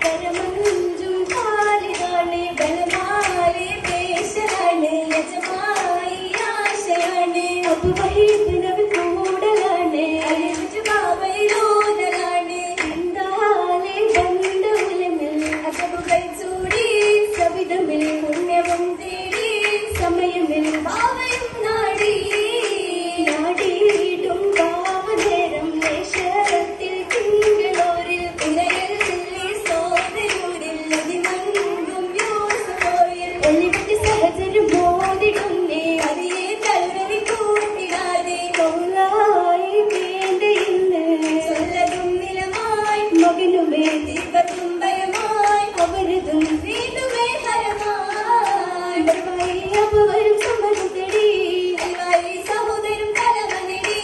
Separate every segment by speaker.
Speaker 1: കരമഞ്ചും കാലിതാണ് ബലമാലെ പേശലാണ് യജമായി ആശയാണ് അപുവഹിപ്പിനവ് കൂടലാണ് അലിച്ചു ബാബയിലോതലാണ് എന്താലെ ബന്ധമുലമിൽ അസബുകൾ ചൂടി സവിധമിൽ പുണ്യവും തേടി സമയമിൽ ഭാവയും നാടി നാടിയിടും ഭാവനേരം നേശത്തിൽ തിങ്കളോരിൽ പുനയല്ലി സോദരൂരിൽ അതിമങ്കും യോസോയിൽ ഒലിവിട്ട് സഹചര്യം മോദിടുന്നേ അതിയെ തളുരവി കൂട്ടിടാതെ മൗലായി വേണ്ട ഇന്ന് ചൊല്ലതും നിലമായി മകനുമേ ദീപത്തും ഭയമായി അവരതും വീണ്ടുമേ ഹരമായി ബർവായി അപവരും സമ്മതം തേടി അൽവായി സഹോദരും കലവനെടി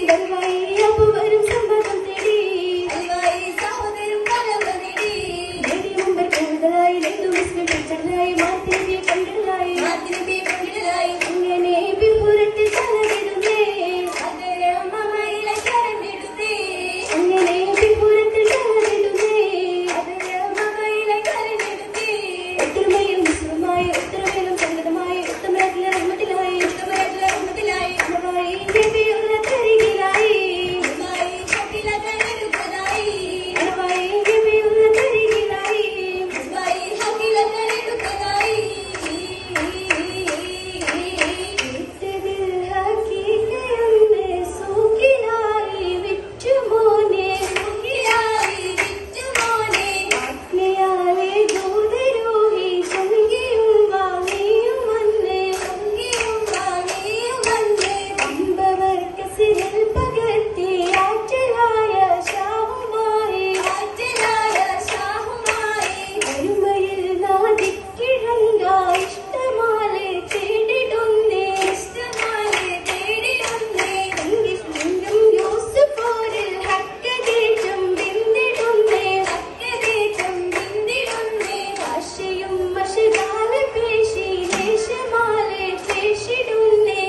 Speaker 1: ബർവായി അപവരും സമ്മതം തേടി അൽവായി സഹോദരും കലവനെടി ദേവി മുമ്പർ കൂടുതലായി ലേതു മുസ്ലിം പിച്ചലായി മാതിരി കണ്ടിലായി അങ്ങനെ പിപ്പുരത്തിൽ തലകിടുന്നേ അതര മമയിലെ കരണ്ടിടുന്നേ അങ്ങനെ പിപ്പുരത്തിൽ തലകിടുന്നേ അതര മമയിലെ കരണ്ടിടുന്നേ ഒത്തൊരുമയും മുസ്ലിമായി ഒത്തൊരുമയിലും സംഗതമായി ഉത്തമരാജ്ഞ റഹ്മത്തിലായി അമവായി ദേവിയുള്ള കരികിലായി അമവായി ദേവിയുള്ള കരികിലായി വിറ്റതിൽ ഹക്കീകയൊന്ന് സൂക്കിലായി വിറ്റുമോനെ ആജ്ഞയാലെ ദൂതരോഹി ചങ്കിയും വാങ്ങിയും വന്ന് അമ്പവർക്കസിരിൽ പകർത്തി ആറ്റലായ ഷാഹുമായി അരുമയിൽ നാദിക്കിഴങ്ക ഇഷ്ടമാലെ തേടിടുന്നേ തങ്കിഷ്ണും യൂസുഫോരിൽ ഹക്കദേശം ബിന്ദിടുന്നേ ആശയും മഷകാല പേശി ദേശമാലെ പേശിടുന്നേ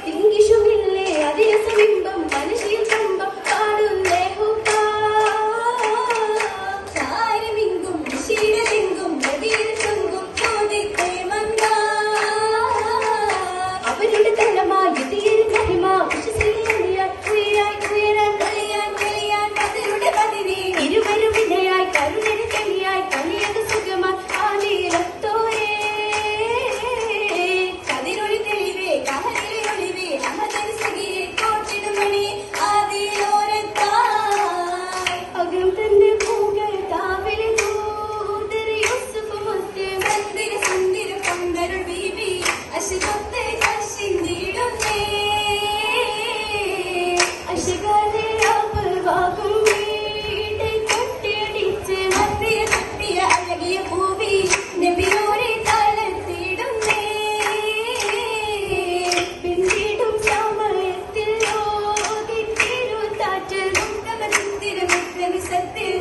Speaker 1: തിങ്കിഷുമില്ലേ അതിരസബിംബം മനശിൽ കമ്പം പാടുന്നേ ചാരമിങ്കും ശീലലിംഗും നദീരസംഗും ചോദിക്കേ മന്ദ അവരുടെ തലമായി തീരു മഹിമ ഉയരാൻ അതിരുടെ പതിവി ഇരുവരും വിധയായി കരുണന് കനിയായി കളിയത് സുഖമായി ആനീലത്തോരേ കതിരൊളി തെളിവേ കഹലിലെ ഒളിവേ അഹദരി സഖിയെ കോട്ടിടുമണി ആദിലോരത്തായി അകം തന്റെ പൂകൾ താവിലെ ദൂതര യൂസുഫ് മുസ്ലിം മന്ദിര സുന്ദര പന്തരുൾ ബീബി അശുദ്ധത്തെ കശിന്തിടുന്നേ അശുകാലെ അപവാകും വീട് കൊട്ടിയടിച്ച് മത്തിയ തട്ടിയ അഴകിയ ഭൂമി നബിയോരെ താളത്തിടുന്നേ പിന്നീടും സമയത്തിൽ ഓതി തിരുത്താറ്റിൽ മുത്തമ സുന്ദര മിത്രമിസത്തിൽ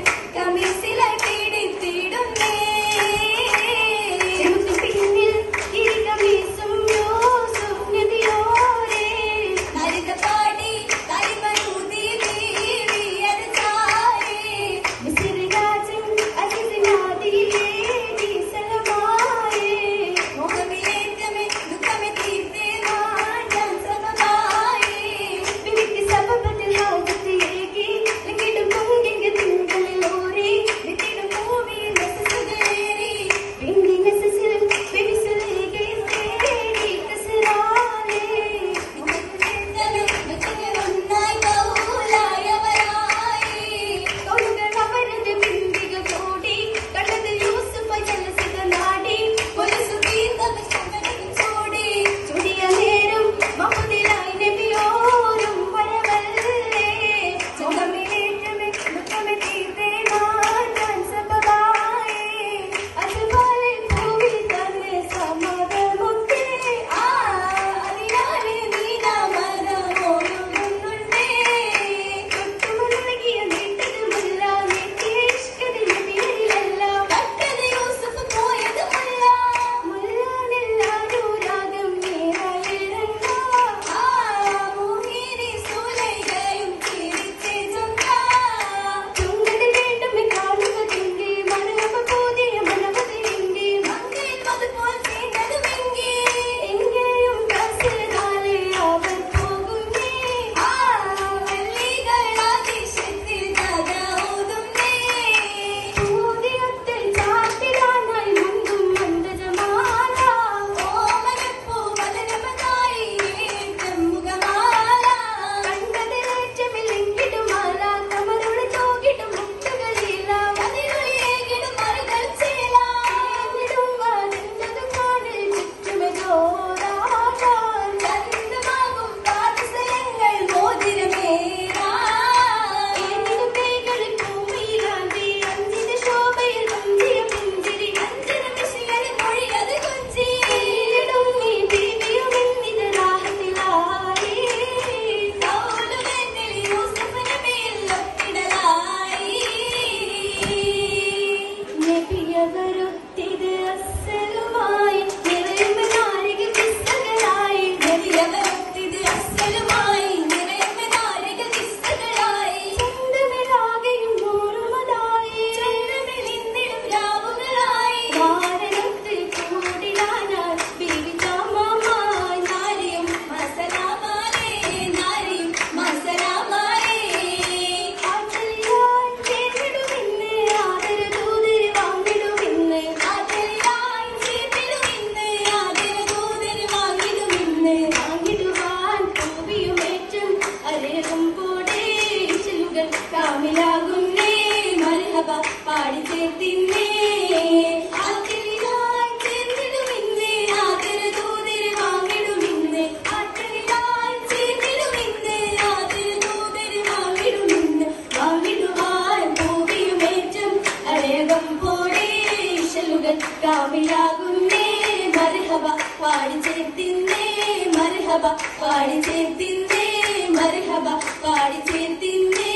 Speaker 1: രാവിലാകുന്നേ മർഹബ പാടി ചേർത്തിന്നേ മർഹബ പാടി ചേർത്തിന്നേ മർഹബ പാടി ചേർത്തിന്നേ